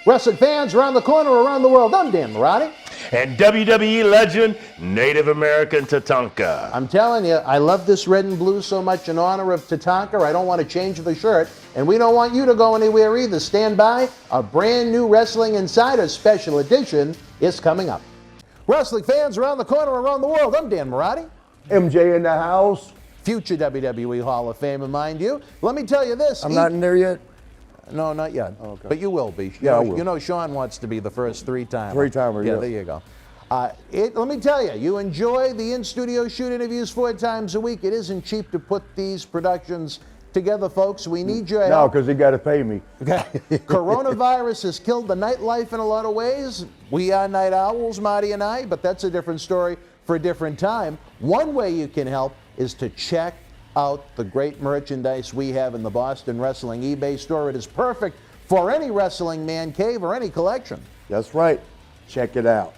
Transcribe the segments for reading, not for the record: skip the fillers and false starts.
Wrestling fans around the corner, around the world, I'm Dan Marty. And WWE legend, Native American Tatanka. I'm telling you, I love this red and blue so much in honor of Tatanka. I don't want to change the shirt, and we don't want you to go anywhere either. Stand by. A brand new Wrestling Insider special edition is coming up. Wrestling fans around the corner, around the world, I'm Dan Marty. MJ in the house. Future WWE Hall of Famer, mind you. Let me tell you this. I'm not in there yet? No, not yet. Oh, okay. But you will be. I will. You know Sean wants to be the first three-timer. Three-timer, yeah. yes. There you go. Let me tell you, you enjoy the in-studio shoot interviews 4 times a week. It isn't cheap to put these productions together, folks. We need your help. No, because they got to pay me. Coronavirus has killed the nightlife in a lot of ways. We are night owls, Marty and I, but that's a different story for a different time. One way you can help is to check out the great merchandise we have in the Boston Wrestling eBay store. It is perfect for any wrestling man cave or any collection. That's right. Check it out.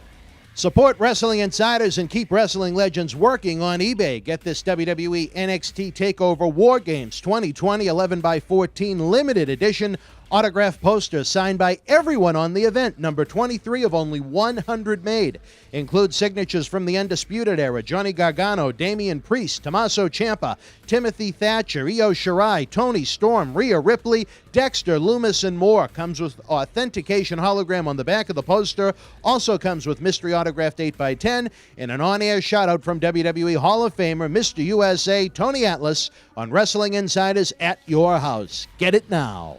Support Wrestling Insiders and keep wrestling legends working on eBay. Get this WWE NXT TakeOver War Games 2020 11x14 limited edition autograph poster signed by everyone on the event. Number 23 of only 100 made. Includes signatures from the Undisputed Era: Johnny Gargano, Damian Priest, Tommaso Ciampa, Timothy Thatcher, Io Shirai, Tony Storm, Rhea Ripley, Dexter, Loomis, and more. Comes with authentication hologram on the back of the poster. Also comes with mystery autographed 8x10 and an on-air shout-out from WWE Hall of Famer Mr. USA Tony Atlas on Wrestling Insiders at your house. Get it now.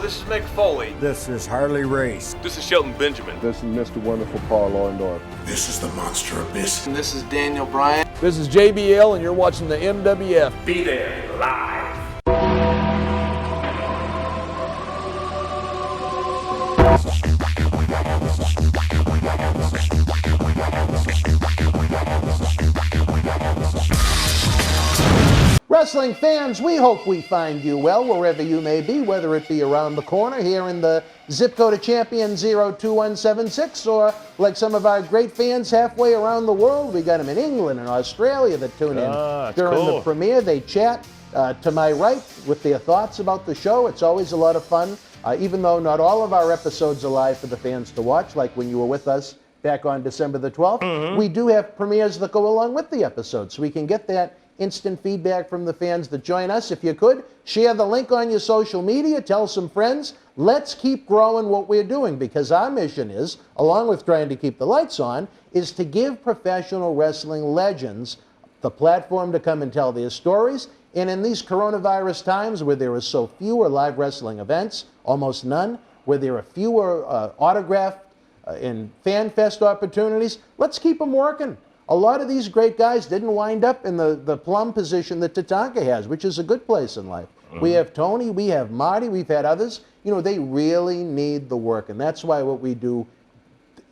This is Mick Foley. This is Harley Race. This is Shelton Benjamin. This is Mr. Wonderful Paul Orndorff. This is the Monster Abyss. And this is Daniel Bryan. This is JBL, and you're watching the MWF. Be there live. Wrestling fans, we hope we find you well wherever you may be, whether it be around the corner here in the zip code of Champion 02176, or like some of our great fans halfway around the world. We got them in England and Australia that tune in during the premiere. They chat to my right with their thoughts about the show. It's always a lot of fun, even though not all of our episodes are live for the fans to watch, like when you were with us back on December the 12th. We do have premieres that go along with the episode, so we can get that instant feedback from the fans that join us. If you could, share the link on your social media, tell some friends. Let's keep growing what we're doing, because our mission is, along with trying to keep the lights on, is to give professional wrestling legends the platform to come and tell their stories. And in these coronavirus times where there are so fewer live wrestling events, almost none, where there are fewer autograph and fan fest opportunities, let's keep them working. A lot of these great guys didn't wind up in the plum position that Tatanka has, which is a good place in life. We have Tony, we have Marty, we've had others. You know, they really need the work, and that's why what we do,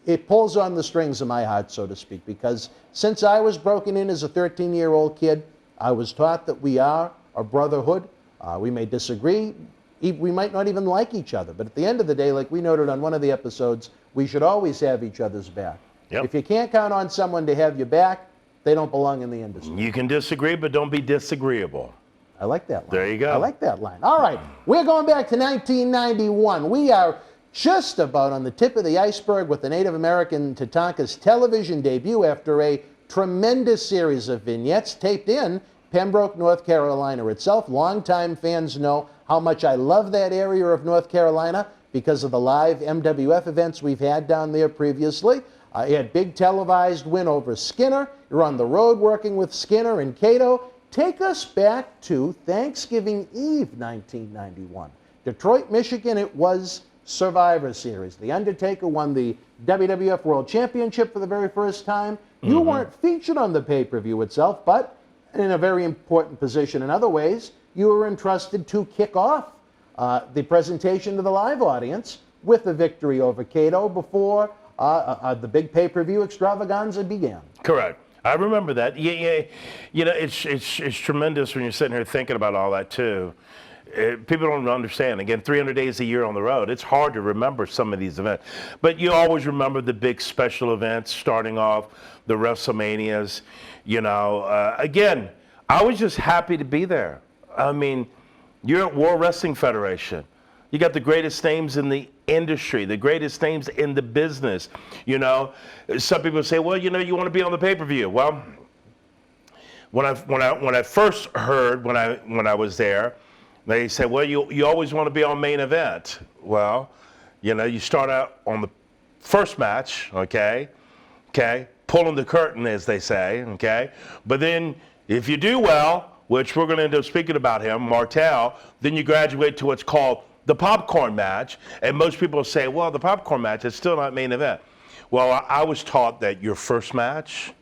it pulls on the strings of my heart, so to speak, because since I was broken in as a 13-year-old kid, I was taught that we are a brotherhood. We may disagree, we might not even like each other, but at the end of the day, like we noted on one of the episodes, we should always have each other's back. Yep. If you can't count on someone to have your back, they don't belong in the industry. You can disagree, but don't be disagreeable. I like that line. There you go. I like that line. All right, we're going back to 1991. We are just about on the tip of the iceberg with the Native American Tatanka's television debut after a tremendous series of vignettes taped in Pembroke, North Carolina itself. Longtime fans know how much I love that area of North Carolina because of the live MWF events we've had down there previously. He had big televised win over Skinner. You're on the road working with Skinner and Cato. Take us back to Thanksgiving Eve 1991. Detroit, Michigan, it was Survivor Series. The Undertaker won the WWF World Championship for the very first time. You weren't featured on the pay-per-view itself, but in a very important position in other ways, you were entrusted to kick off the presentation to the live audience with the victory over Cato before the big pay-per-view extravaganza began. Correct. I remember that. Yeah. You know, it's tremendous when you're sitting here thinking about all that too. People don't understand. Again, 300 days a year on the road. It's hard to remember some of these events, but you always remember the big special events, starting off the WrestleManias. You know, again, I was just happy to be there. I mean, you're at World Wrestling Federation. You got the greatest names in the industry, the greatest names in the business. You know, some people say, well, you know, you want to be on the pay-per-view. Well, when I first heard when I was there, they said, well, you always want to be on main event. Well, you know, you start out on the first match, okay, pulling the curtain, as they say, okay. But then if you do well, which we're going to end up speaking about him, Martel, then you graduate to what's called the popcorn match. And most people say, well, the popcorn match is still not main event. Well, I was taught that your first match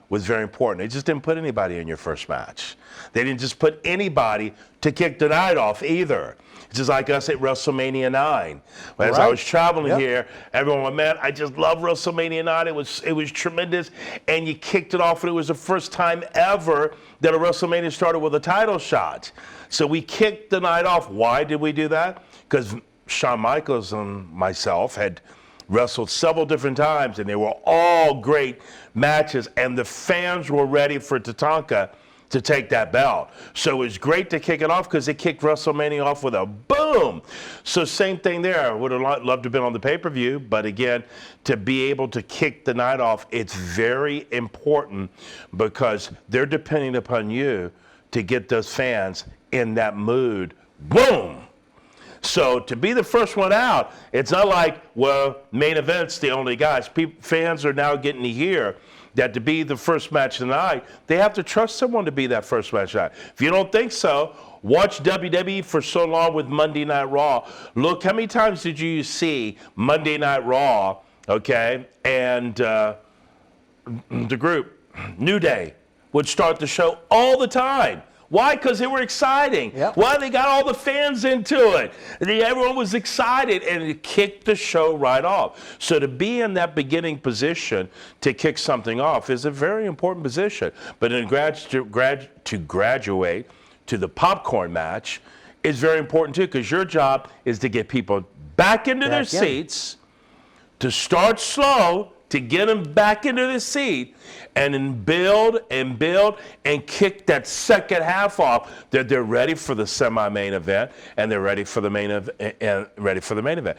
was very important. They just didn't put anybody in your first match. They didn't just put anybody to kick the night off either. It's just like us at WrestleMania 9. As I was traveling here, everyone went, man, I just love WrestleMania 9. It was tremendous. And you kicked it off, and it was the first time ever that a WrestleMania started with a title shot. So we kicked the night off. Why did we do that? Because Shawn Michaels and myself had wrestled several different times, and they were all great matches, and the fans were ready for Tatanka to take that belt. So it was great to kick it off because it kicked WrestleMania off with a boom. So same thing there. I would have loved to have been on the pay-per-view, but again, to be able to kick the night off, it's very important because they're depending upon you to get those fans in that mood. Boom! So to be the first one out, it's not like, well, main event's the only guys. Fans are now getting to hear that to be the first match tonight, they have to trust someone to be that first match tonight. If you don't think so, watch WWE for so long with Monday Night Raw. Look, how many times did you see Monday Night Raw, okay, and the group, New Day, would start the show all the time. Why? Because they were exciting. Yep. Why? They got all the fans into it. Everyone was excited, and it kicked the show right off. So to be in that beginning position to kick something off is a very important position. But to graduate to the popcorn match is very important too, because your job is to get people back into their seats, to start slow, to get them back into the seat, and then build and kick that second half off that they're ready for the semi-main event and they're ready for the main event.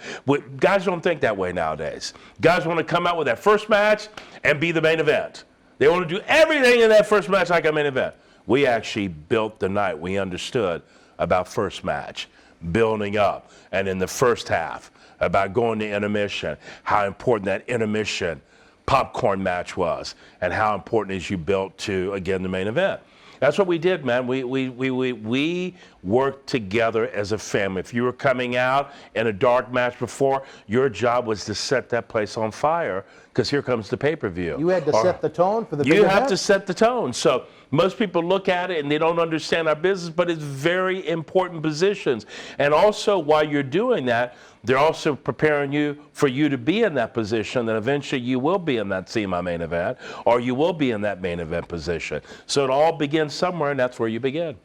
Guys don't think that way nowadays. Guys want to come out with that first match and be the main event. They want to do everything in that first match like a main event. We actually built the night. We understood about first match, building up, and in the first half, about going to intermission, how important that intermission popcorn match was, and how important is you built to, again, the main event. That's what we did, man. We worked together as a family. If you were coming out in a dark match before, your job was to set that place on fire, because here comes the pay-per-view. You had to set the tone for the big You event? have to set the tone. So most people look at it and they don't understand our business, but it's very important positions. And also, while you're doing that, they're also preparing you for you to be in that position, that eventually you will be in that semi-main event, or you will be in that main event position. So it all begins somewhere, and that's where you begin.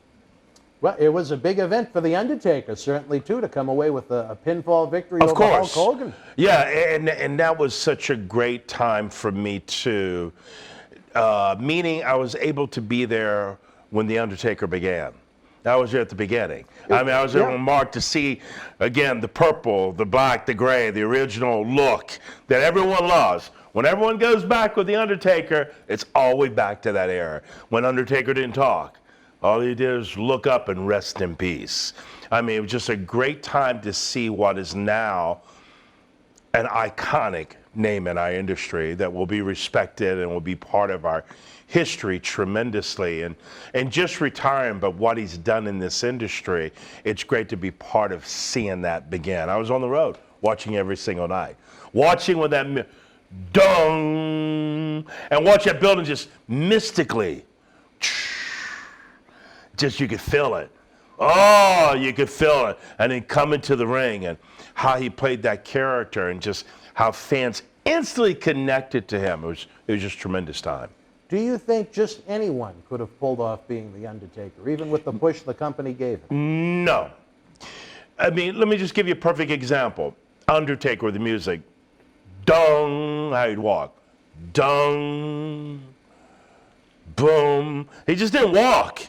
Well, it was a big event for The Undertaker, certainly, too, to come away with a pinfall victory over Hulk Hogan. Yeah, and that was such a great time for me, too. Meaning I was able to be there when The Undertaker began. I was there at the beginning. I mean, I was there on Mark to see, again, the purple, the black, the gray, the original look that everyone loves. When everyone goes back with The Undertaker, it's always back to that era. When Undertaker didn't talk, all he did is look up and rest in peace. I mean, it was just a great time to see what is now an iconic name in our industry that will be respected and will be part of our history tremendously. And just retiring, but what he's done in this industry, it's great to be part of seeing that begin. I was on the road watching every single night, watching when that dong, and watch that building just mystically, just you could feel it. Oh, you could feel it. And then coming to the ring and how he played that character and just how fans instantly connected to him. It was just a tremendous time. Do you think just anyone could have pulled off being The Undertaker, even with the push the company gave him? No. I mean, let me just give you a perfect example. Undertaker with the music. Dong, how he'd walk. Dong, boom. He just didn't walk.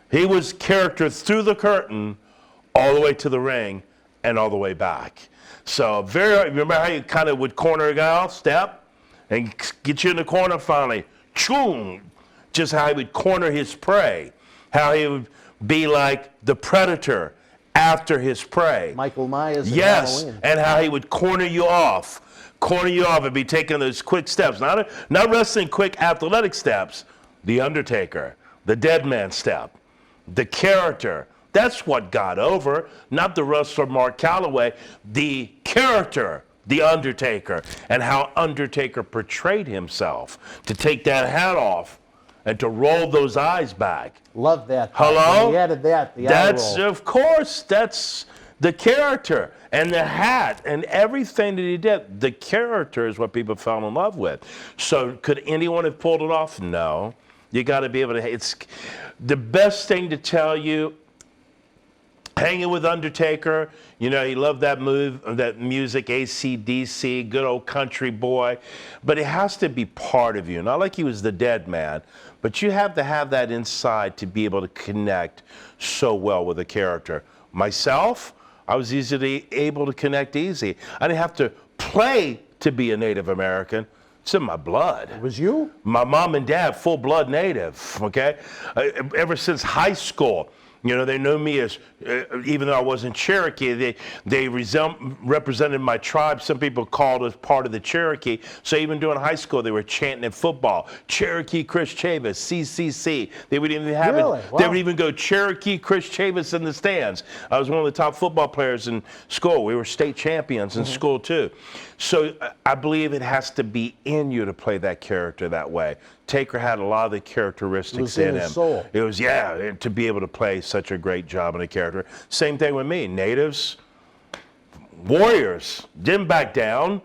He was character through the curtain all the way to the ring and all the way back. So remember how you kind of would corner a guy off, step, and get you in the corner finally, choom, just how he would corner his prey, how he would be like the predator after his prey. Michael Myers in Yes, Halloween. and how he would corner you off and be taking those quick steps. Not wrestling quick athletic steps, the Undertaker, the dead man step, the character. That's what got over, not the wrestler Mark Calloway, the character, the Undertaker, and how Undertaker portrayed himself, to take that hat off and to roll those eyes back. Love that. Hello? When he added that, the eye roll. Of course, that's the character and the hat and everything that he did. The character is what people fell in love with. So could anyone have pulled it off? No. You got to be able to. It's the best thing to tell you. Hanging with Undertaker, you know, he loved that music, AC/DC, good old country boy. But it has to be part of you. Not like he was the dead man, but you have to have that inside to be able to connect so well with a character. Myself, I was easily able to connect easy. I didn't have to play to be a Native American. It's in my blood. It was you? My mom and dad, full-blood Native, okay? Ever since high school. You know, they knew me as, even though I wasn't Cherokee, they represented my tribe. Some people called us part of the Cherokee. So even during high school, they were chanting at football, Cherokee Chris Chavis, CCC. They would even have Really? it. Wow. They would even go Cherokee Chris Chavis in the stands. I was one of the top football players in school. We were state champions in school too. So I believe it has to be in you to play that character that way. Taker had a lot of the characteristics in him. Soul. It was, yeah, to be able to play such a great job in a character. Same thing with me. Natives, warriors, didn't back down.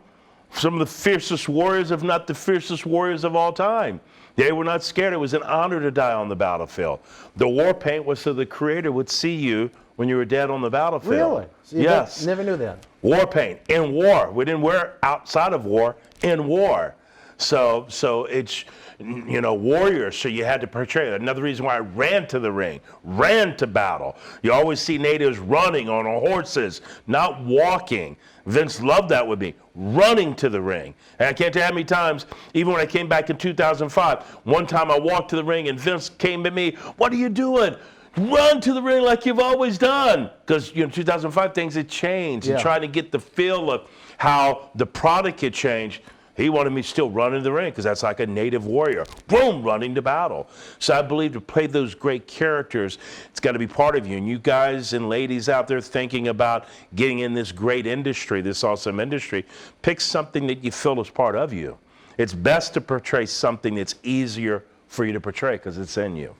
Some of the fiercest warriors, if not the fiercest warriors of all time. They were not scared. It was an honor to die on the battlefield. The war paint was so the Creator would see you when you were dead on the battlefield. Really? So yes. Never knew that. War paint in war. We didn't wear it outside of war, in war. So it's, you know, warriors, so you had to portray it. Another reason why I ran to the ring, ran to battle. You always see natives running on horses, not walking. Vince loved that with me, running to the ring. And I can't tell you how many times, even when I came back in 2005, one time I walked to the ring and Vince came at me, "What are you doing? Run to the ring like you've always done." Because, you know, 2005 things had changed, and trying to get the feel of how the product had changed. He wanted me still running the ring because that's like a native warrior. Boom, running to battle. So I believe to play those great characters, it's got to be part of you. And you guys and ladies out there thinking about getting in this great industry, this awesome industry, pick something that you feel is part of you. It's best to portray something that's easier for you to portray because it's in you.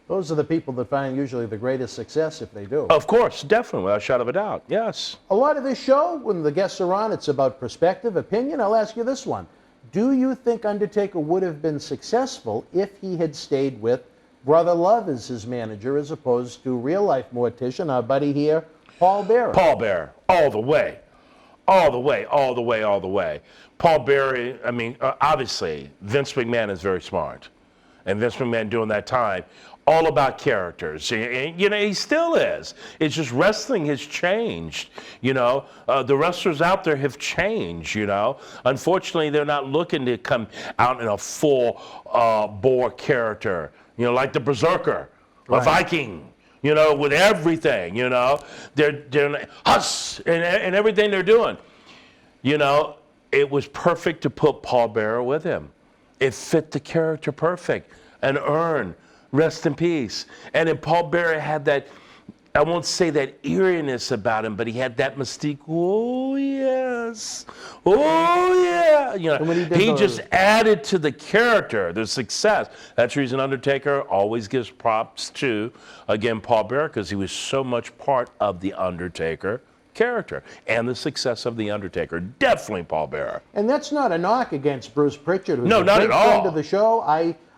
Those are the people that find usually the greatest success if they do. Of course, definitely, without a shadow of a doubt, yes. A lot of this show, when the guests are on, it's about perspective, opinion. I'll ask you this one. Do you think Undertaker would have been successful if he had stayed with Brother Love as his manager as opposed to real-life mortician, our buddy here, Paul Bearer? Paul Bearer, all the way. All the way, all the way, all the way. Paul Bearer, I mean, obviously, Vince McMahon is very smart. And Vince McMahon during that time, all about characters. And, you know, he still is. It's just wrestling has changed. You know, the wrestlers out there have changed, you know. Unfortunately, they're not looking to come out in a full bore character, you know, like the Berserker, a Viking, you know, with everything, you know. They're us and everything they're doing. You know, it was perfect to put Paul Bearer with him. It fit the character perfect. And Earn, rest in peace. And then Paul Bearer had that, I won't say that eeriness about him, but he had that mystique. Oh, yes. Oh, yeah. You know, he just added to the character, the success. That's the reason Undertaker always gives props to, again, Paul Bearer, because he was so much part of the Undertaker character and the success of the Undertaker. Definitely Paul Bearer. And that's not a knock against Bruce Pritchard, who's no, a not great at all. friend of the show.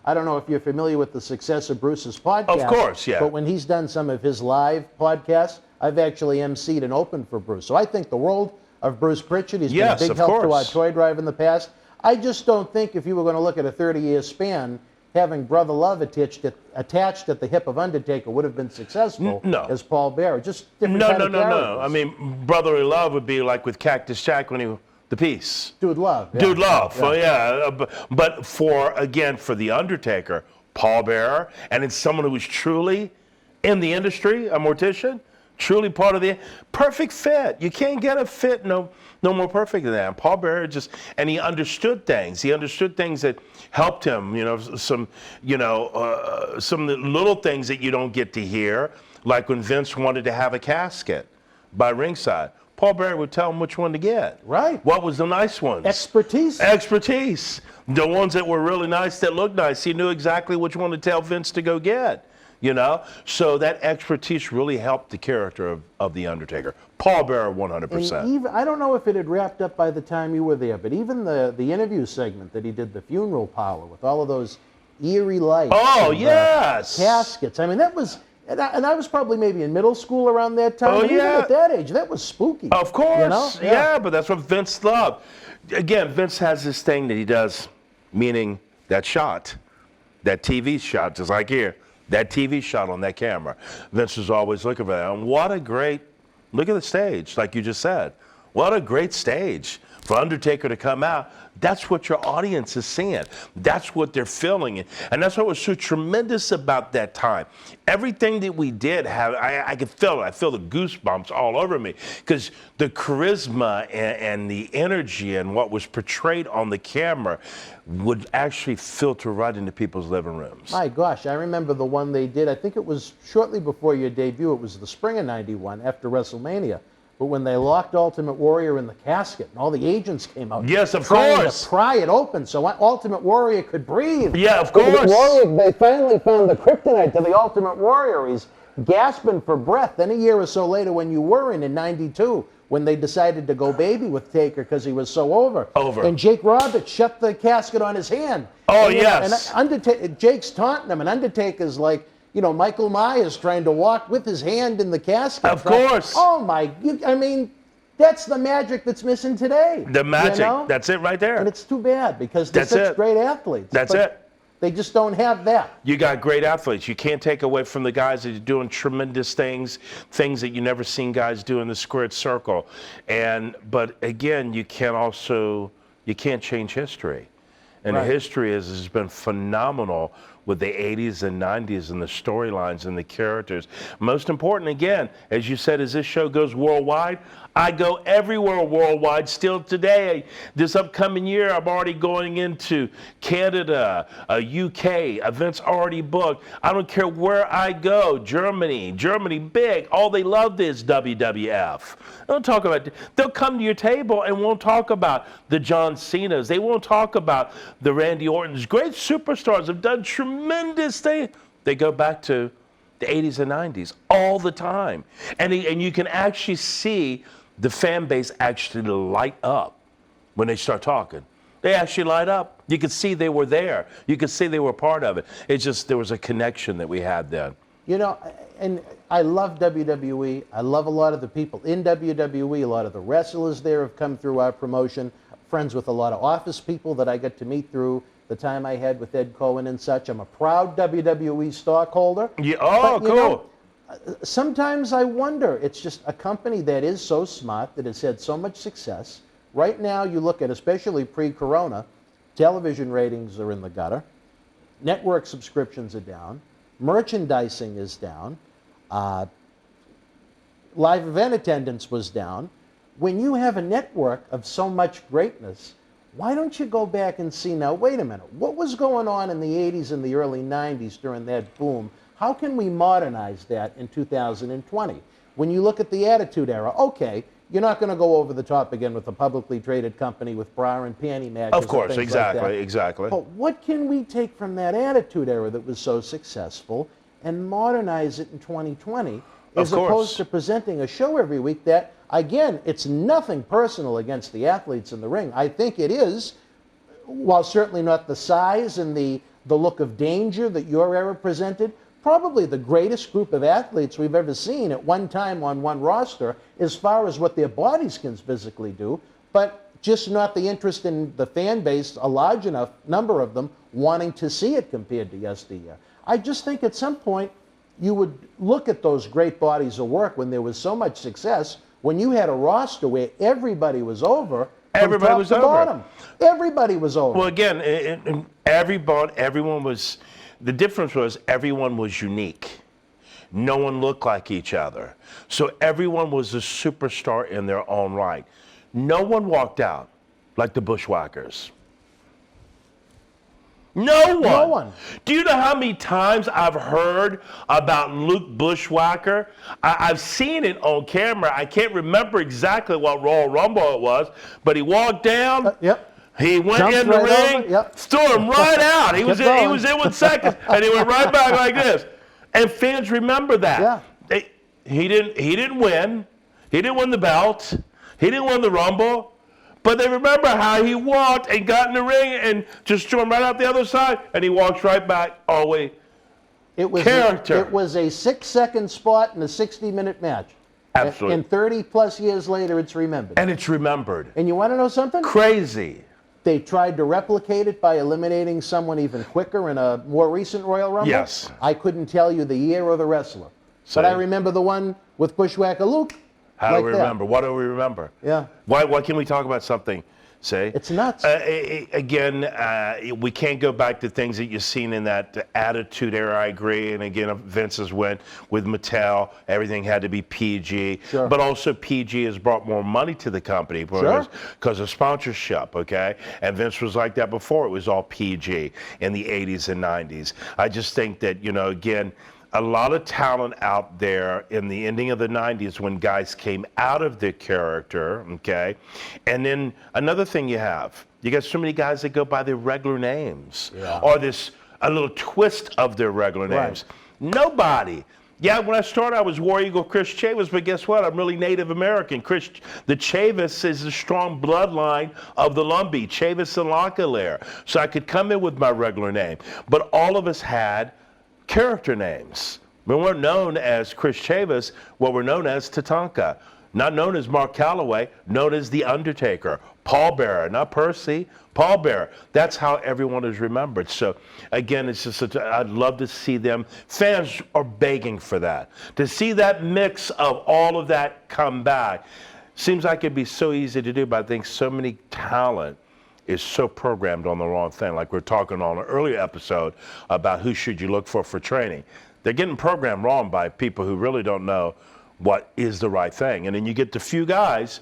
I don't know if you're familiar with the success of Bruce's podcast. Of course, yeah. But when he's done some of his live podcasts, I've actually emceed and opened for Bruce. So I think the world of Bruce Pritchard. He's been a big help to our toy drive in the past. I just don't think if you were going to look at a 30-year span, having Brother Love attached at the hip of Undertaker would have been successful No. as Paul Bearer. Just different No, kind no, of no, characters. no. I mean, Brotherly Love would be like with Cactus Jack when he the piece. Dude Love. Yeah. Dude Love. Yeah. Oh, yeah. But for the Undertaker, Paul Bearer, and it's someone who was truly in the industry, a mortician, truly part of the perfect fit. You can't get a fit no more perfect than that. And Paul Bearer and he understood things. He understood things that helped him. Some little things that you don't get to hear, like when Vince wanted to have a casket by ringside. Paul Bearer would tell him which one to get. Right. What was the nice ones? Expertise. The ones that were really nice, that looked nice. He knew exactly which one to tell Vince to go get. So that expertise really helped the character of The Undertaker. Paul Bearer, 100%. And even, I don't know if it had wrapped up by the time you were there, but even the interview segment that he did, the funeral parlor, with all of those eerie lights. Oh, and, yes. Caskets. I mean, that was, and I was probably maybe in middle school around that time. Oh, but yeah. Even at that age, that was spooky. Of course. Yeah. But that's what Vince loved. Again, Vince has this thing that he does, meaning that shot, that TV shot, just like here. That TV shot on that camera. Vince was always looking for that. And look at the stage, like you just said. What a great stage for Undertaker to come out. That's what your audience is seeing. That's what they're feeling. And that's what was so tremendous about that time. Everything that we did, I could feel it. I feel the goosebumps all over me. Because the charisma and the energy and what was portrayed on the camera would actually filter right into people's living rooms. My gosh, I remember the one they did. I think it was shortly before your debut. It was the spring of '91 after WrestleMania. But when they locked Ultimate Warrior in the casket and all the agents came out, Yes, of trying course. to pry it open so Ultimate Warrior could breathe. Yeah, of But the course. Warrior, they finally found the kryptonite to the Ultimate Warrior. He's gasping for breath. Then a year or so later, when you were in '92, when they decided to go baby with Taker because he was so over. And Jake Roberts shut the casket on his hand. Oh, and, yes. And Jake's taunting him, and Undertaker's like, Michael Myers trying to walk with his hand in the casket. Of course. Oh, that's the magic that's missing today. The magic. That's it right there. And it's too bad because they're That's such it. great athletes. That's but it. They just don't have that. You got great athletes. You can't take away from the guys that are doing tremendous things that you never seen guys do in the squared circle. But again, you can't change history. And Right. the history has been phenomenal with the 80s and 90s and the storylines and the characters. Most important, again, as you said, as this show goes worldwide, I go everywhere worldwide still today. This upcoming year, I'm already going into Canada, UK, events already booked. I don't care where I go, Germany big. All they love is WWF. They'll come to your table and won't talk about the John Cenas. They won't talk about the Randy Ortons. Great superstars have done tremendous things. They go back to the 80s and 90s all the time. And you can actually see the fan base actually light up when they start talking. They actually light up. You could see they were there. You could see they were part of it. It's just there was a connection that we had then. And I love WWE. I love a lot of the people in WWE. A lot of the wrestlers there have come through our promotion. Friends with a lot of office people that I got to meet through the time I had with Ed Cohen and such. I'm a proud WWE stockholder. Yeah. Oh, but, cool. Sometimes I wonder, it's just a company that is so smart, that has had so much success. Right now, you look at, especially pre-corona, television ratings are in the gutter. Network subscriptions are down. Merchandising is down. Live event attendance was down. When you have a network of so much greatness, why don't you go back and see, now, wait a minute, what was going on in the 80s and the early 90s during that boom? How can we modernize that in 2020? When you look at the Attitude Era, okay, you're not going to go over the top again with a publicly traded company with bra and panty matches. Of course, and things like that. exactly. But what can we take from that Attitude Era that was so successful and modernize it in 2020 as opposed to presenting a show every week that, again, it's nothing personal against the athletes in the ring. I think it is, while certainly not the size and the look of danger that your era presented, probably the greatest group of athletes we've ever seen at one time on one roster as far as what their bodies can physically do. But just not the interest in the fan base, a large enough number of them wanting to see it compared to yesteryear. I just think at some point you would look at those great bodies of work when there was so much success, when you had a roster where everybody was over. Everybody was over. Bottom. Everybody was over. Well, again, everyone was, the difference was everyone was unique. No one looked like each other. So everyone was a superstar in their own right. No one walked out like the Bushwhackers. No one. No one. Do you know how many times I've heard about Luke Bushwhacker? I've seen it on camera. I can't remember exactly what Royal Rumble it was, but he walked down. Yep. He went Jumped in the right ring, over, yep. stormed right out. He was Kept in 1 second, and he went right back like this. And fans remember that. Yeah. He didn't win. He didn't win the belt. He didn't win the Rumble. But they remember how he walked and got in the ring and just stormed right out the other side, and he walks right back all the way. It was Character. it was a 6-second spot in a 60-minute match. Absolutely. And 30-plus years later, it's remembered. And it's remembered. And you want to know something? Crazy. They tried to replicate it by eliminating someone even quicker in a more recent Royal Rumble. Yes. I couldn't tell you the year or the wrestler. But I remember the one with Bushwhacker Luke. How like do we that. remember? What do we remember? Yeah. Why can we talk about something, say? It's nuts. Again, we can't go back to things that you've seen in that Attitude Era, I agree. And again, Vince's went with Mattel. Everything had to be PG. Sure. But also PG has brought more money to the company because of sponsorship, okay? And Vince was like that before. It was all PG in the 80s and 90s. I just think that, again, a lot of talent out there in the ending of the 90s when guys came out of their character, okay? And then another thing you got so many guys that go by their regular names or a little twist of their regular names. Nobody. Yeah, when I started, I was War Eagle Chris Chavis, but guess what? I'm really Native American. The Chavis is a strong bloodline of the Lumbee, Chavis and Lockalair. So I could come in with my regular name. But all of us had character names. We weren't known as Chris Chavis, what we're known as Tatanka. Not known as Mark Calloway, known as The Undertaker. Paul Bearer, not Percy, Paul Bearer. That's how everyone is remembered. So again, it's just I'd love to see them. Fans are begging for that. To see that mix of all of that come back. Seems like it'd be so easy to do, but I think so many talent is so programmed on the wrong thing. Like we were talking on an earlier episode about who should you look for training. They're getting programmed wrong by people who really don't know what is the right thing. And then you get the few guys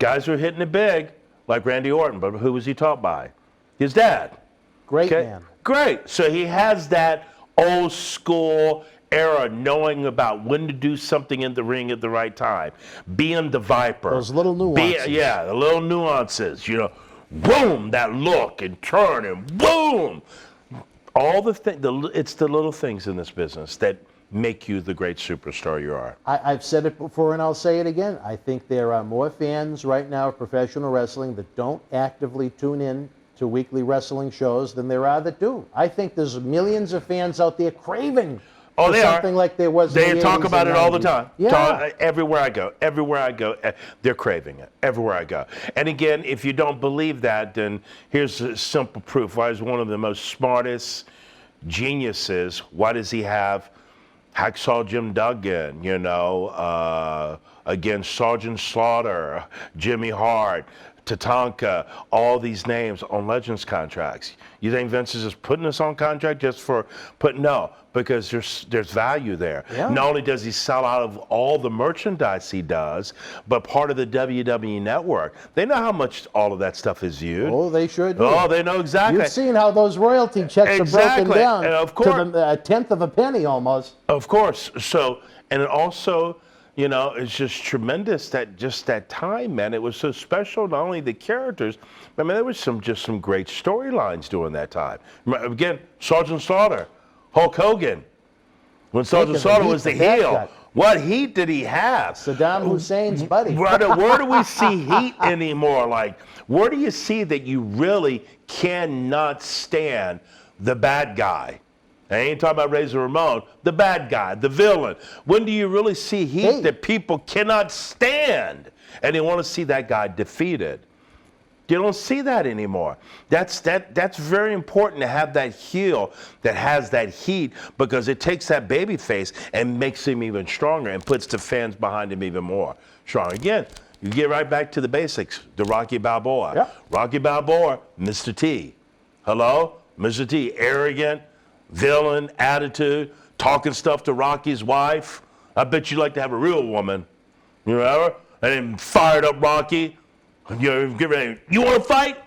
who are hitting it big, like Randy Orton, but who was he taught by? His dad. Great man. Great. So he has that old school era, knowing about when to do something in the ring at the right time. Being the Viper. Those little nuances. The little nuances, boom, that look and turn and boom. All the things, it's the little things in this business that make you the great superstar you are. I've said it before and I'll say it again. I think there are more fans right now of professional wrestling that don't actively tune in to weekly wrestling shows than there are that do. I think there's millions of fans out there craving for something like there was in the 80s. They talk about it all the time. Yeah. Everywhere I go, they're craving it. Everywhere I go. And again, if you don't believe that, then here's a simple proof. Why is one of the most smartest geniuses, why does he have Hacksaw Jim Duggan, again, Sergeant Slaughter, Jimmy Hart, Tatanka, all these names on Legends contracts? You think Vince is just putting us on contract just for no, because there's value there. Yeah. Not only does he sell out of all the merchandise he does, but part of the WWE network. They know how much all of that stuff is viewed. Oh, they sure do. Oh, they know exactly. You've seen how those royalty checks are broken down And of course, to a tenth of a penny almost. Of course. So, and it also, it's just tremendous that time, man. It was so special, not only the characters, but there was some great storylines during that time. Again, Sergeant Slaughter, Hulk Hogan. When Sergeant Slaughter was the heel, what heat did he have? Saddam Hussein's buddy. Where do we see heat anymore? Like, where do you see that you really cannot stand the bad guy? I ain't talking about Razor Ramon, the bad guy, the villain. When do you really see heat that people cannot stand and they want to see that guy defeated? You don't see that anymore. That's very important to have that heel that has that heat, because it takes that baby face and makes him even stronger and puts the fans behind him even more strong. Again, you get right back to the basics. The Rocky Balboa. Yeah. Rocky Balboa, Mr. T. Hello? Mr. T. Arrogant, villain, attitude, talking stuff to Rocky's wife. I bet you'd like to have a real woman. You know? And then fired up Rocky. You want to fight?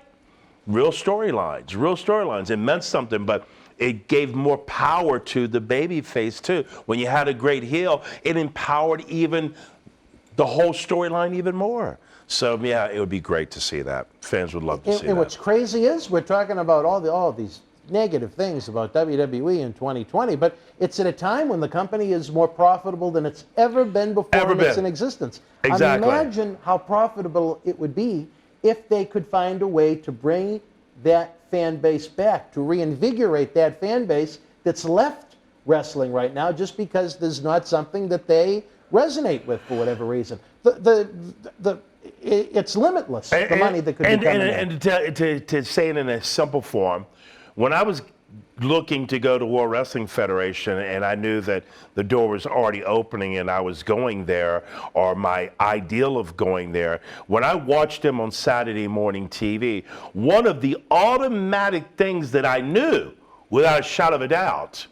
Real storylines. It meant something, but it gave more power to the baby face too. When you had a great heel, it empowered even the whole storyline even more. So yeah, it would be great to see that. Fans would love to see that. And what's crazy is we're talking about all these negative things about WWE in 2020, but it's at a time when the company is more profitable than it's ever been before in its existence. Exactly. Imagine how profitable it would be if they could find a way to bring that fan base back, to reinvigorate that fan base that's left wrestling right now just because there's not something that they resonate with for whatever reason. It's limitless, the money that could be coming in. And to say it in a simple form, when I was looking to go to World Wrestling Federation and I knew that the door was already opening and I was going there, or my ideal of going there, when I watched him on Saturday morning TV, one of the automatic things that I knew without a shadow of a doubt,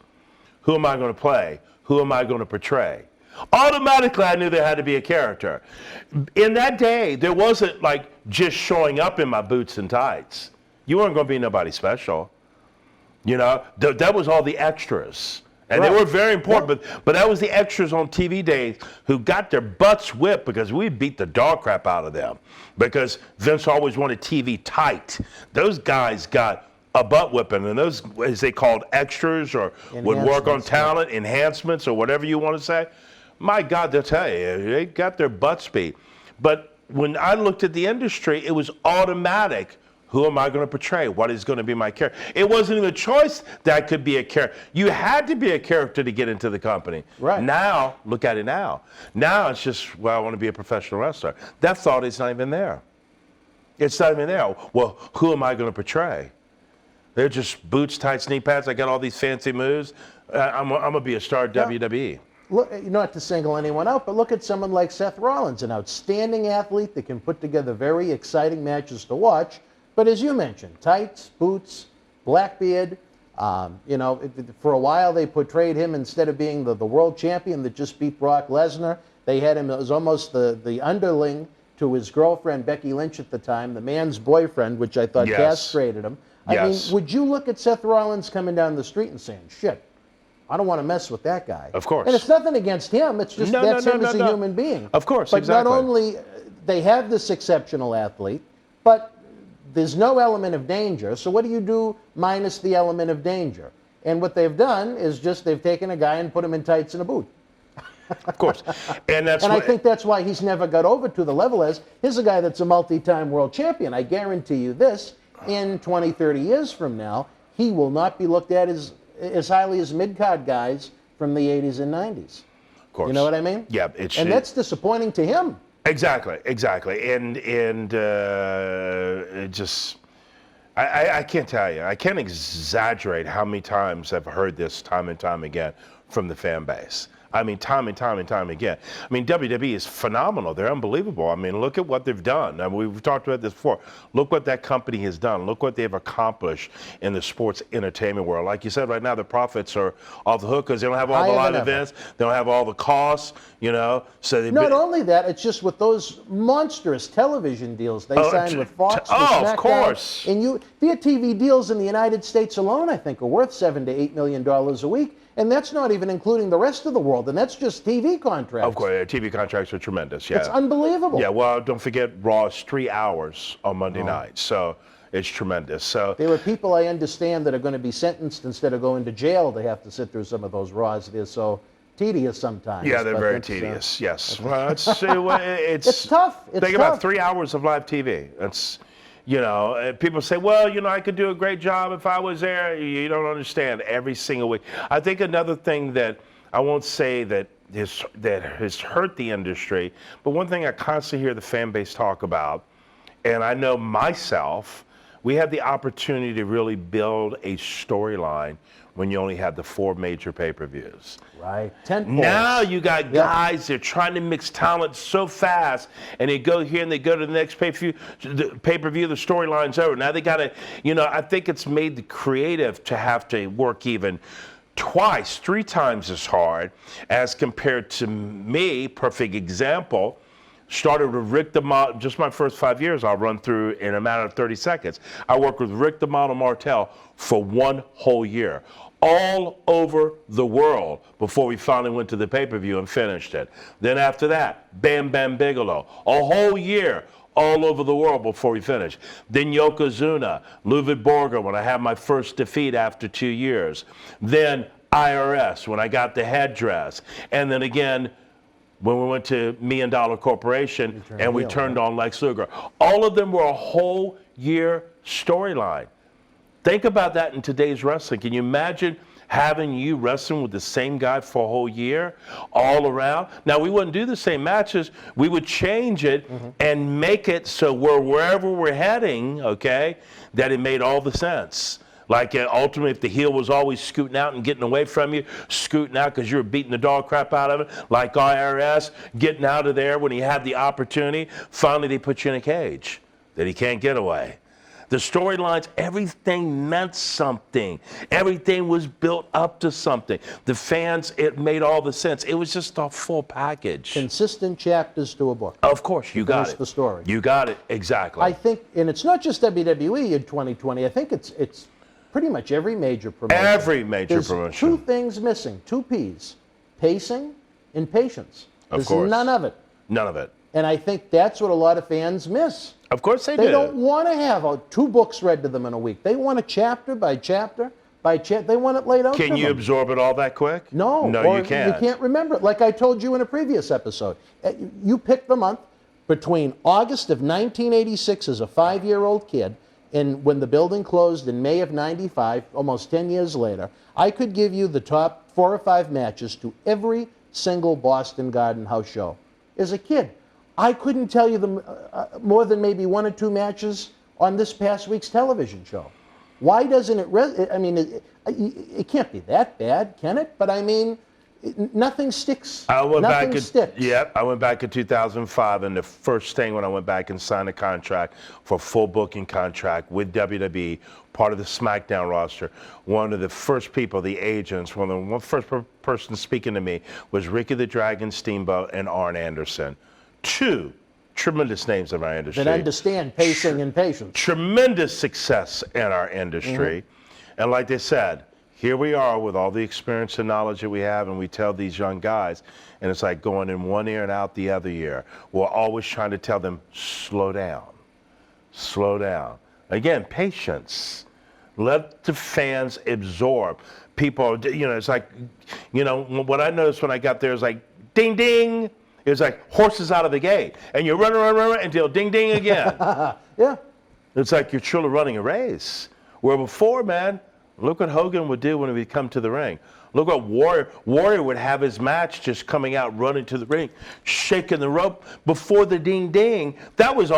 who am I going to play? Who am I going to portray? Automatically, I knew there had to be a character. In that day, there wasn't like just showing up in my boots and tights. You weren't going to be nobody special. You know, that was all the extras. And they were very important, but that was the extras on TV days who got their butts whipped because we beat the dog crap out of them. Because Vince always wanted TV tight. Those guys got a butt whipping, and those, as they called extras, or would work on talent, enhancements, or whatever you want to say. My God, they'll tell you, they got their butts beat. But when I looked at the industry, it was automatic. Who am I going to portray? What is going to be my character? It wasn't even a choice that could be a character. You had to be a character to get into the company. Right. Now, look at it now. Now it's just, well, I want to be a professional wrestler. That thought is not even there. It's not even there. Well, who am I going to portray? They're just boots, tights, knee pads. I got all these fancy moves. I'm going to be a star at WWE. Look, not to single anyone out, but look at someone like Seth Rollins, an outstanding athlete that can put together very exciting matches to watch. But as you mentioned, tights, boots, Blackbeard. You know, for a while they portrayed him, instead of being the world champion that just beat Brock Lesnar, they had him as almost the underling to his girlfriend, Becky Lynch at the time, the man's boyfriend, which I thought castrated him. I mean, would you look at Seth Rollins coming down the street and saying, shit, I don't want to mess with that guy? Of course. And it's nothing against him. It's just that's him as a human being. Of course, but exactly. Not only they have this exceptional athlete, but there's no element of danger. So what do you do minus the element of danger? And what they've done is just they've taken a guy and put him in tights and a boot. Of course. And that's I think that's why he's never got over to the level as, here's a guy that's a multi-time world champion. I guarantee you this, in 20, 30 years from now, he will not be looked at as highly as mid-card guys from the 80s and 90s. Of course. You know what I mean? Yeah. And that's disappointing to him. Exactly. And it just, I can't tell you. I can't exaggerate how many times I've heard this time and time again from the fan base. I mean, time and time and time again. I mean, WWE is phenomenal. They're unbelievable. I mean, look at what they've done. I mean, we've talked about this before. Look what that company has done. Look what they've accomplished in the sports entertainment world. Like you said, right now the profits are off the hook because they don't have all the live events. They don't have all the costs, you know. So not only that, it's just with those monstrous television deals they signed with Fox, with SmackDown, of course. And their TV deals in the United States alone, I think, are worth $7 to $8 million a week. And that's not even including the rest of the world, and that's just TV contracts. Of course, TV contracts are tremendous, yeah. It's unbelievable. Yeah, well, don't forget Raw is 3 hours on Monday night, so it's tremendous. So there are people, I understand, that are going to be sentenced instead of going to jail. They have to sit through some of those Raws. They're so tedious sometimes. Yeah, they're very tedious, yes. Well, it's tough. It's think about 3 hours of live TV. It's, you know, people say, well, you know, I could do a great job if I was there. You don't understand. Every single week. I think another thing that I won't say that has hurt the industry, but one thing I constantly hear the fan base talk about, and I know myself, we had the opportunity to really build a storyline when you only had the 4 major pay-per-views. Right. 10 Now you got guys, they're trying to mix talent so fast, and they go here and they go to the next pay-per-view, the storyline's over. Now they got to, I think it's made the creative to have to work even twice, 3 times as hard as compared to me. Perfect example. Started with Rick the Model, just my first 5 years, I'll run through in a matter of 30 seconds. I worked with Rick the Model Martel for 1 whole year, all over the world, before we finally went to the pay-per-view and finished it. Then after that, Bam Bam Bigelow, a whole year, all over the world before we finished. Then Yokozuna, Ludwig Borger, when I had my first defeat after 2 years. Then IRS, when I got the headdress. And then again, when we went to $1 Million Corporation and we turned on Lex Luger. All of them were a whole year storyline. Think about that in today's wrestling. Can you imagine having you wrestling with the same guy for a whole year, all around? Now, we wouldn't do the same matches. We would change it and make it so wherever we're heading, okay, that it made all the sense. Like ultimately, if the heel was always scooting out and getting away from you, scooting out because you were beating the dog crap out of it, like IRS, getting out of there when he had the opportunity, finally they put you in a cage that he can't get away. The storylines, everything meant something. Everything was built up to something. The fans, it made all the sense. It was just a full package. Consistent chapters to a book. Of course, you got it. The story. You got it, exactly. I think, and it's not just WWE in 2020. I think it's pretty much every major promotion. Every major promotion. There's 2 things missing, 2 P's, pacing and patience. Of course. None of it. None of it. And I think that's what a lot of fans miss. Of course they do. They don't want to have 2 books read to them in a week. They want it chapter by chapter by chapter. They want it laid out to them. Can you absorb it all that quick? No. No, you can't. You can't remember it. Like I told you in a previous episode. You pick the month between August of 1986 as a 5-year-old kid and when the building closed in May of 95, almost 10 years later. I could give you the top 4 or 5 matches to every single Boston Garden House show. As a kid, I couldn't tell you more than maybe 1 or 2 matches on this past week's television show. Why doesn't it? It can't be that bad, can it? But I mean, nothing sticks. I went nothing sticks. Yep, I went back in 2005, and the first thing when I went back and signed a contract for full booking contract with WWE, part of the SmackDown roster, one of the first people, the agents, one of the first person speaking to me was Ricky the Dragon Steamboat and Arn Anderson. 2 tremendous names in our industry. That understand pacing and patience. Tremendous success in our industry. And like they said, here we are with all the experience and knowledge that we have, and we tell these young guys, and it's like going in one ear and out the other ear. We're always trying to tell them, slow down, slow down. Again, patience. Let the fans absorb. People, it's like, what I noticed when I got there is like, ding, ding. It was like horses out of the gate. And you run until ding, ding again. Yeah. It's like you're truly running a race. Where before, man, look what Hogan would do when he would come to the ring. Look what Warrior would have his match just coming out, running to the ring, shaking the rope before the ding ding. That was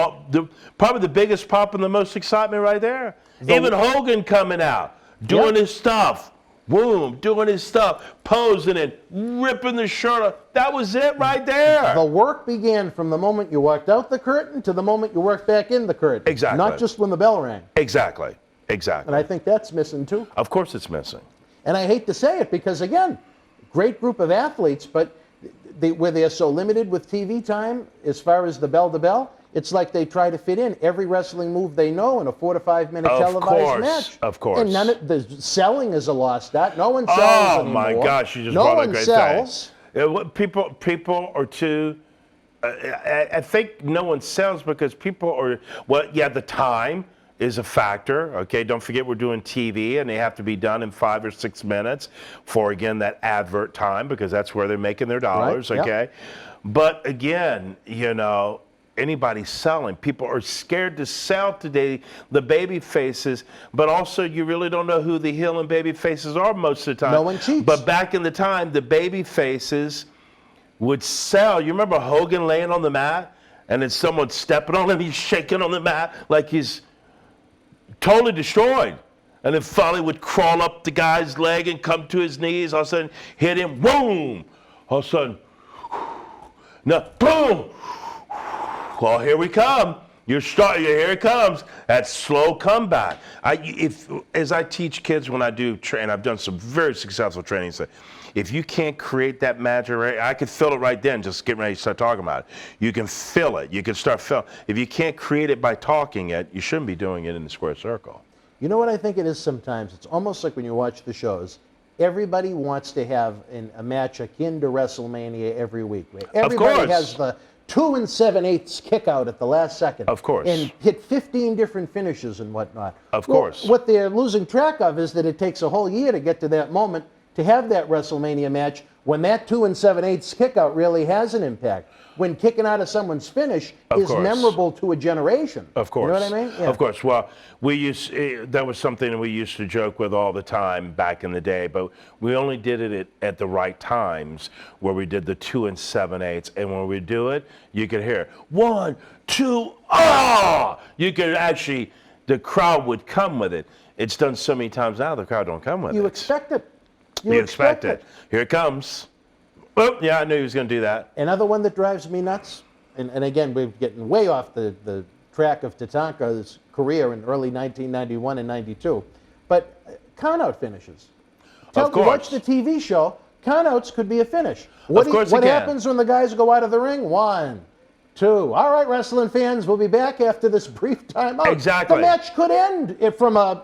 probably the biggest pop and the most excitement right there. Even Hogan coming out, doing his stuff. Boom, doing his stuff, posing it, ripping the shirt off. That was it right there. The work began from the moment you walked out the curtain to the moment you worked back in the curtain. Exactly. Not just when the bell rang. Exactly. And I think that's missing too. Of course it's missing. And I hate to say it because, again, great group of athletes, but where they're so limited with TV time as far as the bell-to-bell, it's like they try to fit in every wrestling move they know in a 4 to 5 minute televised match. Of course. And the selling is a lost art. No one sells anymore. Oh my gosh, you just brought a great thing. No one sells. People are too. I think no one sells because people are. Well, yeah, the time is a factor. Okay, don't forget we're doing TV and they have to be done in 5 or 6 minutes for again that advert time because that's where they're making their dollars. Right. Okay, but again, anybody selling. People are scared to sell today, the baby faces, but also you really don't know who the heel and baby faces are most of the time. No one cheats. But back in the time, the baby faces would sell. You remember Hogan laying on the mat and then someone's stepping on him, he's shaking on the mat like he's totally destroyed. And then finally would crawl up the guy's leg and come to his knees, all of a sudden hit him, boom! All of a sudden, now, boom! Well, here we come. Here it comes. That slow comeback. As I teach kids when I do train, I've done some very successful trainings. If you can't create that magic, I could feel it right then, just getting ready to start talking about it. You can feel it. You can start feeling. If you can't create it by talking it, you shouldn't be doing it in the square circle. You know what I think it is sometimes? It's almost like when you watch the shows, everybody wants to have a match akin to WrestleMania every week. Right? Everybody has the 2 7/8 kick out at the last second. Of course. And hit 15 different finishes and whatnot. Of course. What they're losing track of is that it takes a whole year to get to that moment to have that WrestleMania match when that 2 7/8 kick out really has an impact. When kicking out of someone's finish is memorable to a generation. Of course. You know what I mean? Yeah. Of course. Well, that was something that we used to joke with all the time back in the day, but we only did it at the right times where we did the 2 7/8. And when we do it, you could hear 1, 2, ah! You could actually, the crowd would come with it. It's done so many times now, the crowd don't come with it. You expect it. You expect it. Here it comes. Oh, yeah, I knew he was going to do that. Another one that drives me nuts, and again, we're getting way off the track of Tatanka's career in early 1991 and 92, but count-out finishes. Of course. Watch the TV show, count-outs could be a finish. What happens when the guys go out of the ring? 1, 2. All right, wrestling fans, we'll be back after this brief timeout. Exactly. The match could end from a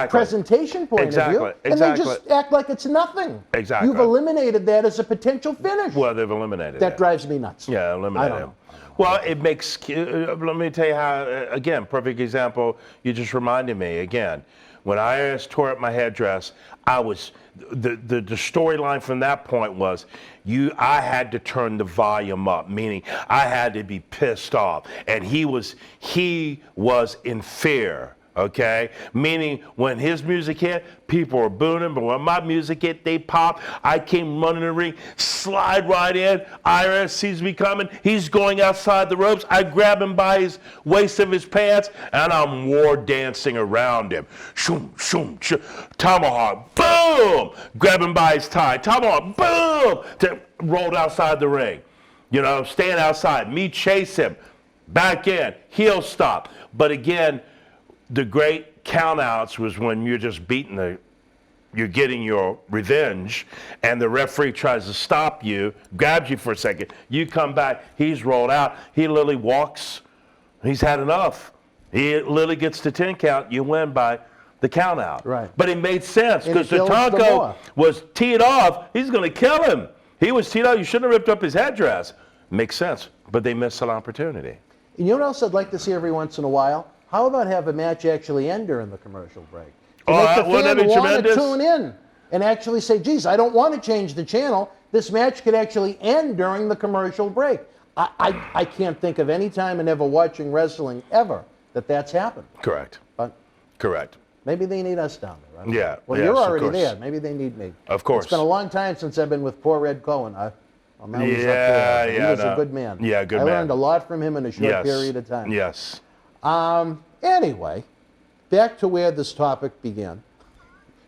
presentation point of view, and they just act like it's nothing. Exactly. You've eliminated that as a potential finish. Well, they've eliminated that. Drives me nuts. Yeah, eliminated it. Well, it makes, let me tell you how, again, perfect example, you just reminded me again. When I tore up my headdress, the storyline from that point was, I had to turn the volume up, meaning I had to be pissed off. And he was in fear. Okay, meaning when his music hit, people were booing, but when my music hit, they popped. I came running the ring, slide right in. IRS sees me coming. He's going outside the ropes. I grab him by his waist of his pants, and I'm war dancing around him. Shoom, shoom, shoom. Tomahawk, boom! Grab him by his tie. Tomahawk, boom! Rolled outside the ring. You know, staying outside. Me chase him. Back in. Heel stop. But again, the great countouts was when you're just you're getting your revenge, and the referee tries to stop you, grabs you for a second. You come back, he's rolled out. He literally walks. He's had enough. He literally gets to 10 count. You win by the countout. Right. But it made sense because Tatanka was teed off. He's going to kill him. He was teed off. You shouldn't have ripped up his headdress. Makes sense. But they missed an opportunity. And you know what else I'd like to see every once in a while? How about have a match actually end during the commercial break? To make the fan want to tune in and actually say, geez, I don't want to change the channel. This match could actually end during the commercial break. I can't think of any time in ever watching wrestling ever that's happened. Correct. But correct. Maybe they need us down there. Right? Yeah. Well, you're already there. Maybe they need me. Of course. It's been a long time since I've been with poor Ed Cohen. He was a good man. Yeah, good man. I learned a lot from him in a short period of time. Yes. Anyway, back to where this topic began.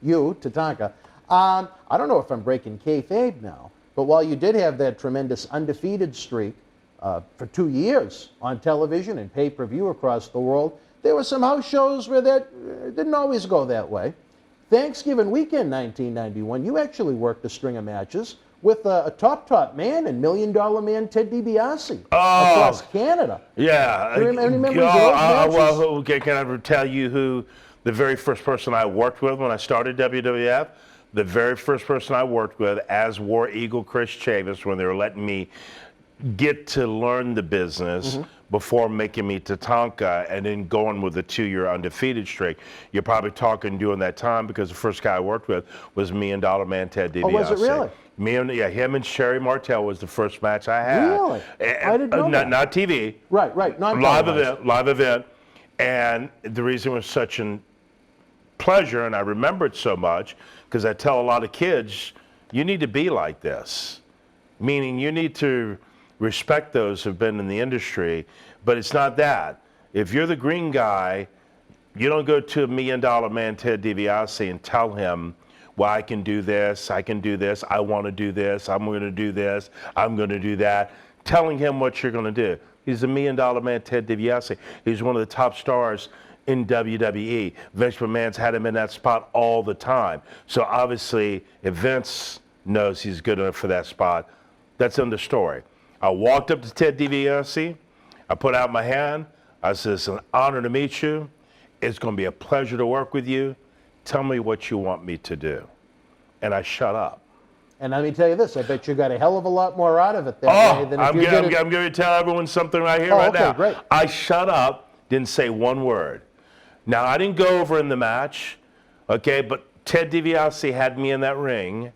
You, Tatanka. I don't know if I'm breaking kayfabe now, but while you did have that tremendous undefeated streak for 2 years on television and pay-per-view across the world, there were some house shows where that didn't always go that way. Thanksgiving weekend 1991, you actually worked a string of matches with a top man and $1 Million Man Ted DiBiase across Canada. Yeah. Do you remember those matches? Well, can I tell you who the very first person I worked with when I started WWF? The very first person I worked with as War Eagle Chris Chavis, when they were letting me get to learn the business before making me Tatanka and then going with a 2-year undefeated streak. You're probably talking during that time because the first guy I worked with was $1 Million Man Ted DiBiase. Oh, was it really? Him and Sherry Martel was the first match I had. Really? I didn't know that. Not TV. Right. Live event. And the reason it was such a pleasure, and I remember it so much, because I tell a lot of kids, you need to be like this. Meaning you need to respect those who've been in the industry, but it's not that. If you're the green guy, you don't go to $1 million man Ted DiBiase and tell him, well, I can do this, I want to do this, I'm going to do this, I'm going to do that. Telling him what you're going to do. He's a $1 million man, Ted DiBiase. He's one of the top stars in WWE. Vince McMahon's had him in that spot all the time. So obviously, if Vince knows he's good enough for that spot, that's in the story. I walked up to Ted DiBiase. I put out my hand. I said, it's an honor to meet you. It's going to be a pleasure to work with you. Tell me what you want me to do. And I shut up. And let me tell you this, I bet you got a hell of a lot more out of it that way than if you did it. I'm going to tell everyone something right here, right now. Great. I shut up, didn't say one word. Now, I didn't go over in the match, okay, but Ted DiBiase had me in that ring,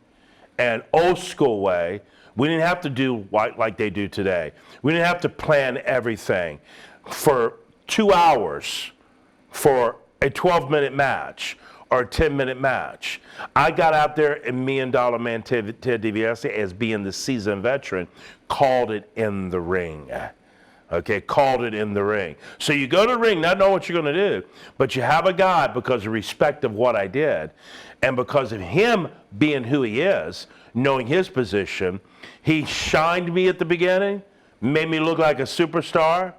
and old school way, we didn't have to do like they do today. We didn't have to plan everything. For 2 hours for a 12-minute match or a 10-minute match, I got out there, and $1 million man Ted DiBiase, as being the seasoned veteran, called it in the ring. Okay, called it in the ring. So you go to the ring, not knowing what you're going to do, but you have a guy, because of respect of what I did, and because of him being who he is, knowing his position, he shined me at the beginning, made me look like a superstar,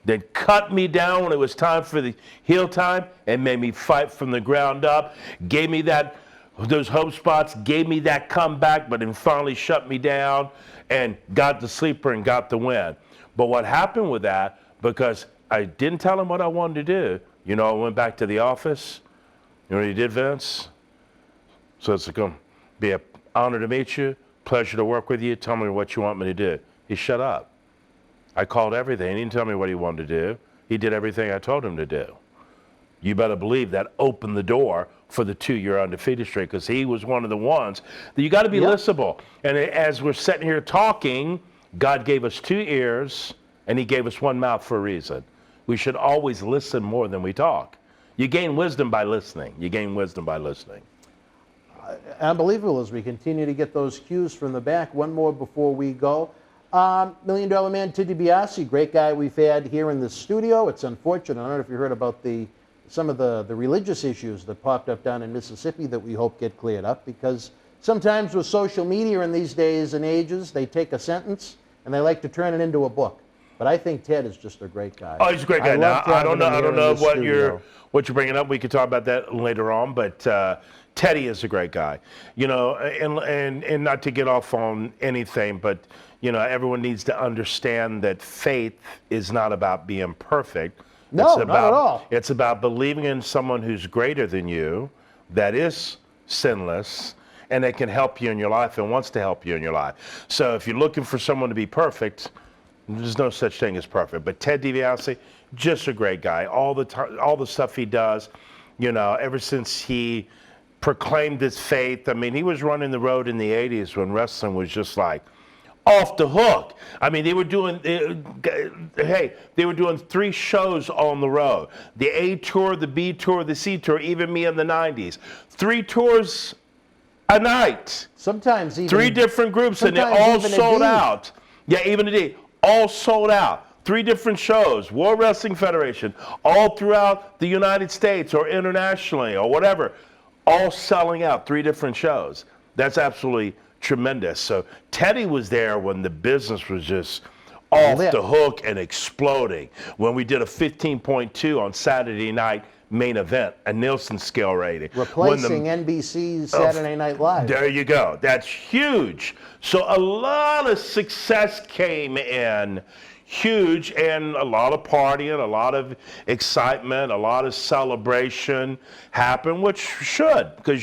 then cut me down when it was time for the heel time, and made me fight from the ground up, gave me those hope spots, gave me that comeback, but then finally shut me down and got the sleeper and got the win. But what happened with that, because I didn't tell him what I wanted to do, I went back to the office. You know what he did, Vince? So it's going to be an honor to meet you, pleasure to work with you, tell me what you want me to do. He shut up. I called everything. He didn't tell me what he wanted to do. He did everything I told him to do. You better believe that opened the door for the 2-year undefeated streak, because he was one of the ones that you got to be listenable. And as we're sitting here talking, God gave us 2 ears, and he gave us 1 mouth for a reason. We should always listen more than we talk. You gain wisdom by listening. Unbelievable as we continue to get those cues from the back. One more before we go. $1 million man Ted DiBiase, great guy we've had here in the studio. It's unfortunate. I don't know if you heard about some of the religious issues that popped up down in Mississippi that we hope get cleared up, because sometimes with social media in these days and ages, they take a sentence and they like to turn it into a book. But I think Ted is just a great guy. Oh, he's a great guy. Now, I don't know what you're bringing up. We could talk about that later on, but Teddy is a great guy. And not to get off on anything, but everyone needs to understand that faith is not about being perfect. No, not at all. It's about believing in someone who's greater than you, that is sinless, and that can help you in your life and wants to help you in your life. So if you're looking for someone to be perfect, there's no such thing as perfect. But Ted DiBiase, just a great guy. All the stuff he does, ever since he proclaimed his faith. I mean, he was running the road in the 80s when wrestling was just like off the hook. I mean, they were doing 3 shows on the road. The A tour, the B tour, the C tour, even me in the 90s. 3 tours a night. Sometimes even 3 different groups, and they all sold out. Yeah, even a D. All sold out. 3 different shows, World Wrestling Federation, all throughout the United States or internationally or whatever, all selling out, 3 different shows. That's absolutely tremendous. So Teddy was there when the business was just off the hook and exploding. When we did a 15.2 on Saturday night main event, a Nielsen scale rating. Replacing NBC's Saturday Night Live. There you go. That's huge. So a lot of success came in, huge, and a lot of partying, a lot of excitement, a lot of celebration happened, which should, because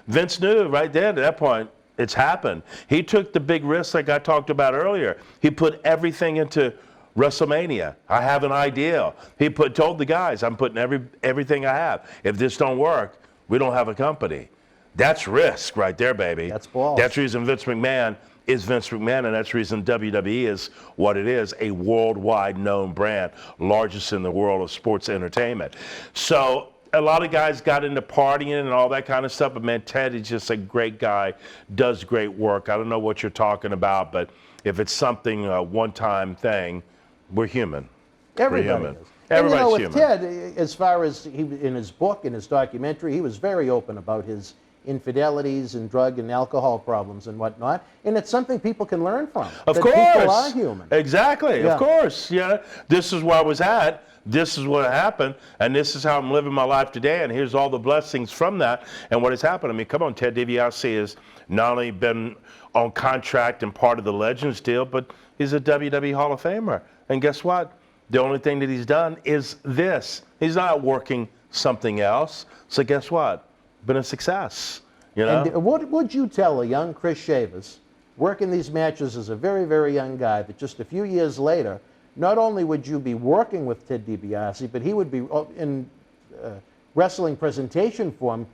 Vince knew right there at that point, it's happened. He took the big risk like I talked about earlier. He put everything into WrestleMania. I have an idea. He told the guys, I'm putting everything I have. If this don't work, we don't have a company. That's risk right there, baby. That's balls. That's the reason Vince McMahon is Vince McMahon, and that's the reason WWE is what it is, a worldwide known brand, largest in the world of sports entertainment. So a lot of guys got into partying and all that kind of stuff, but man, Ted is just a great guy, does great work. I don't know what you're talking about, but if it's something, one-time thing, we're human. Everybody we're human. is. Everybody's and with human. Ted, as far as in his book, in his documentary, he was very open about his infidelities and drug and alcohol problems and whatnot. And it's something people can learn from. Of that course. People are human. Exactly. Yeah. Of course. Yeah. This is where I was at. This is what happened, and this is how I'm living my life today, and here's all the blessings from that and what has happened. I mean, come on, Ted DiBiase has not only been on contract and part of the Legends deal, but he's a WWE Hall of Famer. And guess what? The only thing that he's done is this. He's not working something else. So guess what? Been a success. You know? And what would you tell a young Chris Shavers, working these matches as a very, very young guy, that just a few years later, not only would you be working with Ted DiBiase, but he would be in wrestling presentation form,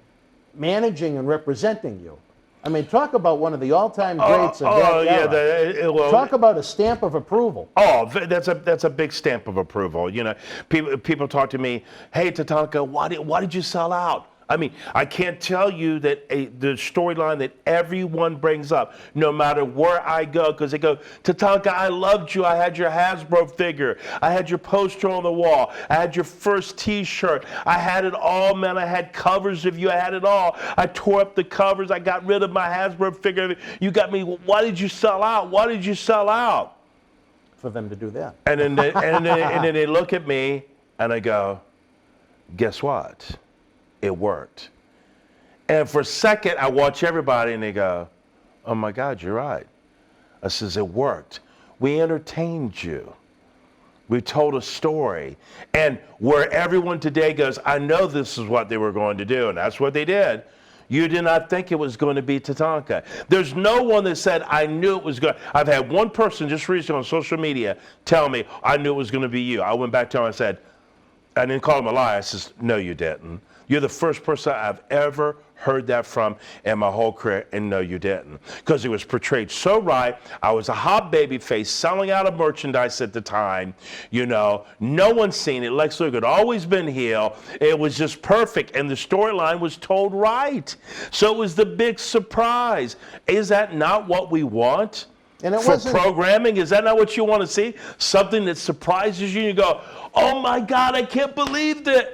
managing and representing you? I mean, talk about one of the all-time greats of that era. Well, talk about a stamp of approval. Oh, that's a big stamp of approval. You know, people talk to me, hey, Tatanka, why did you sell out? I mean, I can't tell you that the storyline that everyone brings up, no matter where I go, because they go, Tatanka, I loved you. I had your Hasbro figure. I had your poster on the wall. I had your first T-shirt. I had it all, man. I had covers of you. I had it all. I tore up the covers. I got rid of my Hasbro figure. You got me. Why did you sell out? Why did you sell out? For them to do that. And then then they look at me and I go, guess what? It worked. And for a second, I watch everybody and they go, oh my God, you're right. I says, it worked. We entertained you. We told a story. And where everyone today goes, I know this is what they were going to do, and that's what they did. You did not think it was going to be Tatanka. There's no one that said, I knew it was going to. I've had one person just recently on social media tell me, I knew it was going to be you. I went back to him and said, I didn't call him a liar. I says, no, you didn't. You're the first person I've ever heard that from in my whole career, and no, you didn't. Because it was portrayed so right. I was a hot baby face selling out of merchandise at the time. You know, no one's seen it. Lex Luger had always been heel. It was just perfect, and the storyline was told right. So it was the big surprise. Is that not what we want? And it for wasn't programming? Is that not what you want to see? Something that surprises you and you go, oh my God, I can't believe that.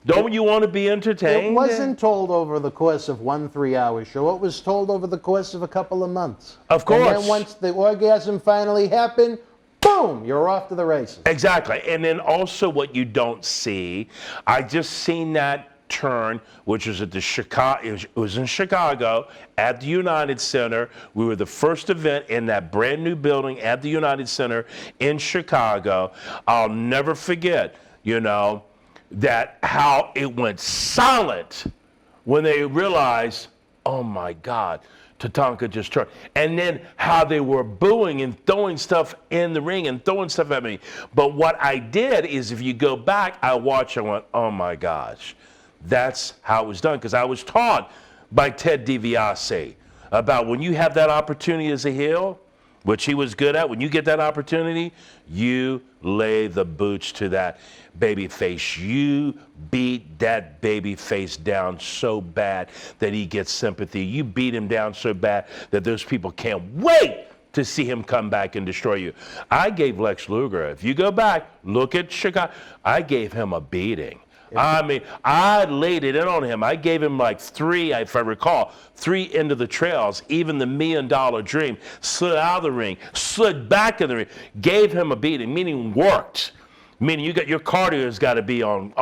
Don't you want to be entertained? It wasn't told over the course of 1 3-hour show. It was told over the course of a couple of months. Of course. And then once the orgasm finally happened, boom, you're off to the races. Exactly. And then also what you don't see, I just seen that turn, which was at the Chicago, it was in Chicago at the United Center. We were the first event in that brand new building at the United Center in Chicago. I'll never forget, you know, that how it went silent when they realized, oh my God, Tatanka just turned. And then how they were booing and throwing stuff in the ring and throwing stuff at me. But what I did is, if you go back, I watched and went, oh my gosh, that's how it was done. Because I was taught by Ted DiBiase about when you have that opportunity as a heel, which he was good at, when you get that opportunity, you lay the boots to that baby face. You beat that baby face down so bad that he gets sympathy. You beat him down so bad that those people can't wait to see him come back and destroy you. I gave Lex Luger, if you go back, look at Chicago, I gave him a beating. I mean, I laid it in on him. I gave him like 3, if I recall, 3 into the trails, even the $1 Million Dream, slid out of the ring, slid back in the ring, gave him a beating, meaning worked. Meaning you got your cardio's got to be on.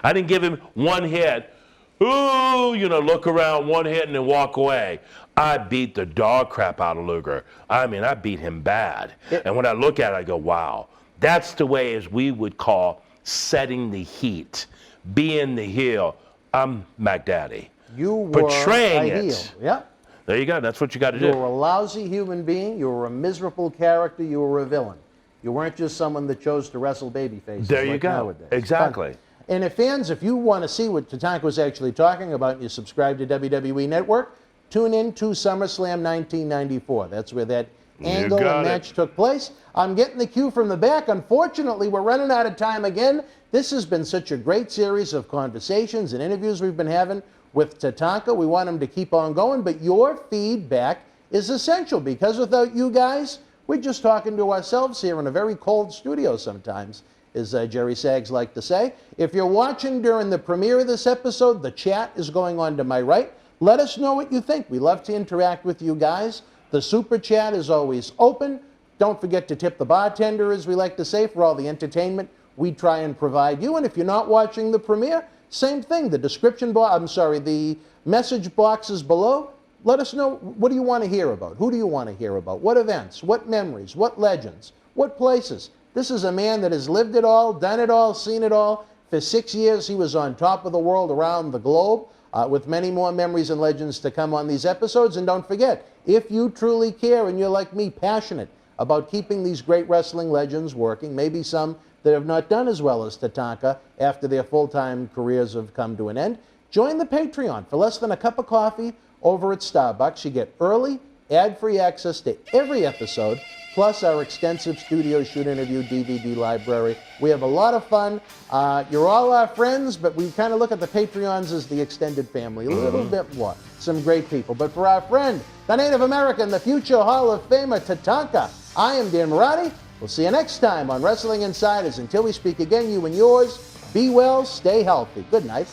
I didn't give him one hit, ooh, you know, look around, one hit and then walk away. I beat the dog crap out of Luger. I mean, I beat him bad. And when I look at it, I go, wow, that's the way, as we would call, setting the heat, being the heel. I'm Mac Daddy. You were portraying a heel. it. Yeah. There you go. That's what you got to do. You were a lousy human being. You were a miserable character. You were a villain. You weren't just someone that chose to wrestle babyfaces. There you like go. Nowadays. Exactly. And if fans, if you want to see what Tatanka was actually talking about, and you subscribe to WWE Network, tune in to SummerSlam 1994. That's where that angle and match took place. I'm getting the cue from the back. Unfortunately, we're running out of time again. This has been such a great series of conversations and interviews we've been having with Tatanka. We want him to keep on going, but your feedback is essential, because without you guys, We're just talking to ourselves here in a very cold studio sometimes, as Jerry Sags like to say. If you're watching during the premiere of this episode, the chat is going on to my right. Let us know what you think. We love to interact with you guys. The super chat is always open. Don't forget to tip the bartender, as we like to say, for all the entertainment we try and provide you. And if you're not watching the premiere, same thing. The the message boxes below. Let us know, what do you want to hear about? Who do you want to hear about? What events? What memories? What legends? What places? This is a man that has lived it all, done it all, seen it all. For 6 years, he was on top of the world around the globe, with many more memories and legends to come on these episodes. And don't forget, if you truly care and you're like me, passionate about keeping these great wrestling legends working, maybe some that have not done as well as Tatanka after their full-time careers have come to an end, join the Patreon. For less than a cup of coffee over at Starbucks, you get early, ad-free access to every episode, plus our extensive studio shoot interview DVD library. We have a lot of fun. You're all our friends, but we kind of look at the Patreons as the extended family, a little bit more. Some great people. But for our friend, the Native American, the future Hall of Famer, Tatanka, I am Dan Marty. We'll see you next time on Wrestling Insiders. Until we speak again, you and yours, be well, stay healthy. Good night.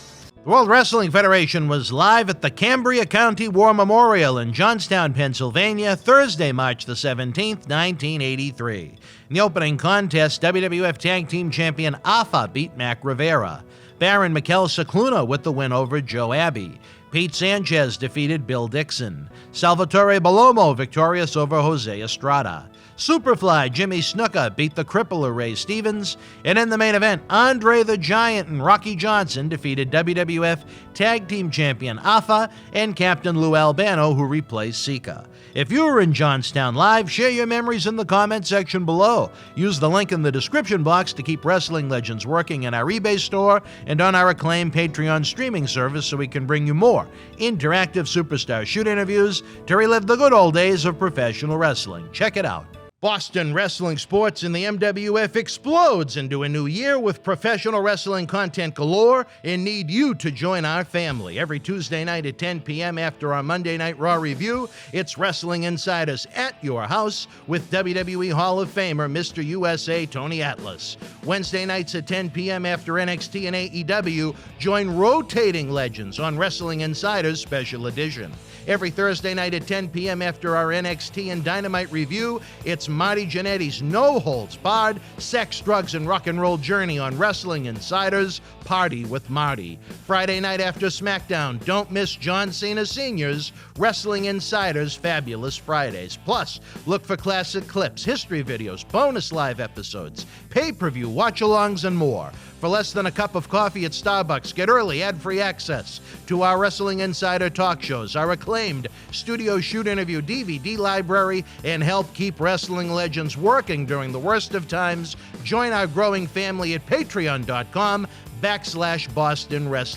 The World Wrestling Federation was live at the Cambria County War Memorial in Johnstown, Pennsylvania, Thursday, March the 17th, 1983. In the opening contest, WWF Tag Team Champion Alpha beat Mac Rivera. Baron Mikel Cicluna with the win over Joe Abbey. Pete Sanchez defeated Bill Dixon. Salvatore Bellomo victorious over Jose Estrada. Superfly Jimmy Snuka beat the crippler Ray Stevens. And in the main event, Andre the Giant and Rocky Johnson defeated WWF Tag Team Champion Alpha and Captain Lou Albano, who replaced Sika. If you were in Johnstown live, share your memories in the comment section below. Use the link in the description box to keep Wrestling Legends working in our eBay store and on our acclaimed Patreon streaming service so we can bring you more interactive superstar shoot interviews to relive the good old days of professional wrestling. Check it out. Boston Wrestling Sports in the MWF explodes into a new year with professional wrestling content galore and need you to join our family. Every Tuesday night at 10 p.m. after our Monday Night Raw review, it's Wrestling Insiders at your house with WWE Hall of Famer Mr. USA Tony Atlas. Wednesday nights at 10 p.m. after NXT and AEW, join rotating legends on Wrestling Insiders Special Edition. Every Thursday night at 10 p.m. after our NXT and Dynamite review, it's Marty Jannetty's no-holds-barred sex, drugs, and rock and roll journey on Wrestling Insiders Party with Marty. Friday night after SmackDown, don't miss John Cena Sr.'s Wrestling Insiders Fabulous Fridays. Plus, look for classic clips, history videos, bonus live episodes, pay-per-view watch-alongs, and more. For less than a cup of coffee at Starbucks, get early ad-free access to our Wrestling Insider talk shows, our acclaimed studio shoot interview DVD library, and help keep wrestling legends working during the worst of times. Join our growing family at patreon.com/Boston Wrestling.